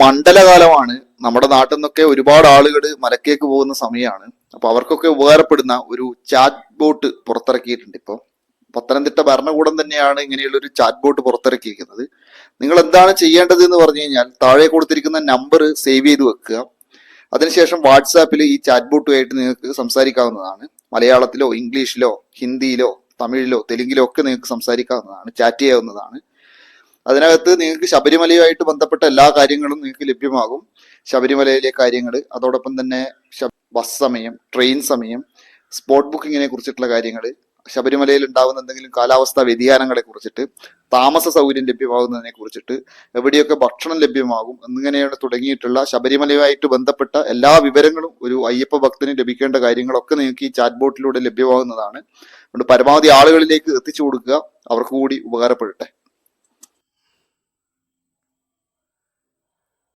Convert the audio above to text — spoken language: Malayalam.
മണ്ഡലകാലമാണ്. നമ്മുടെ നാട്ടിൽ നിന്നൊക്കെ ഒരുപാട് ആളുകൾ മലക്കേക്ക് പോകുന്ന സമയമാണ്. അപ്പൊ അവർക്കൊക്കെ ഉപകാരപ്പെടുന്ന ഒരു ചാറ്റ് ബോട്ട് പുറത്തിറക്കിയിട്ടുണ്ട്. ഇപ്പോൾ പത്തനംതിട്ട ഭരണകൂടം തന്നെയാണ് ഇങ്ങനെയുള്ള ഒരു ചാറ്റ് ബോട്ട് പുറത്തിറക്കിയിരിക്കുന്നത്. നിങ്ങൾ എന്താണ് ചെയ്യേണ്ടത് എന്ന് പറഞ്ഞു കഴിഞ്ഞാൽ താഴെ കൊടുത്തിരിക്കുന്ന നമ്പർ സേവ് ചെയ്ത് വെക്കുക. അതിനുശേഷം വാട്സാപ്പിൽ ഈ ചാറ്റ് ബോട്ടുമായിട്ട് നിങ്ങൾക്ക് സംസാരിക്കാവുന്നതാണ്. മലയാളത്തിലോ ഇംഗ്ലീഷിലോ ഹിന്ദിയിലോ തമിഴിലോ തെലുങ്കിലോ ഒക്കെ നിങ്ങൾക്ക് സംസാരിക്കാവുന്നതാണ്, ചാറ്റ് ചെയ്യാവുന്നതാണ്. അതിനകത്ത് നിങ്ങൾക്ക് ശബരിമലയുമായിട്ട് ബന്ധപ്പെട്ട എല്ലാ കാര്യങ്ങളും നിങ്ങൾക്ക് ലഭ്യമാകും. ശബരിമലയിലെ കാര്യങ്ങൾ, അതോടൊപ്പം തന്നെ ബസ് സമയം, ട്രെയിൻ സമയം, സ്പോട്ട് ബുക്കിങ്ങിനെ കുറിച്ചിട്ടുള്ള കാര്യങ്ങൾ, ശബരിമലയിൽ ഉണ്ടാകുന്ന എന്തെങ്കിലും കാലാവസ്ഥാ വ്യതിയാനങ്ങളെ കുറിച്ചിട്ട്, താമസ സൗകര്യം ലഭ്യമാകുന്നതിനെ കുറിച്ചിട്ട്, എവിടെയൊക്കെ ഭക്ഷണം ലഭ്യമാകും എന്നിങ്ങനെയാണ് തുടങ്ങിയിട്ടുള്ള ശബരിമലയുമായിട്ട് ബന്ധപ്പെട്ട എല്ലാ വിവരങ്ങളും ഒരു അയ്യപ്പ ഭക്തന് ലഭിക്കേണ്ട കാര്യങ്ങളൊക്കെ നിങ്ങൾക്ക് ഈ ചാറ്റ് ബോട്ടിലൂടെ ലഭ്യമാകുന്നതാണ്. അതുകൊണ്ട് പരമാവധി ആളുകളിലേക്ക് എത്തിച്ചു കൊടുക്കുക, അവർക്ക് കൂടി ഉപകാരപ്പെടട്ടെ.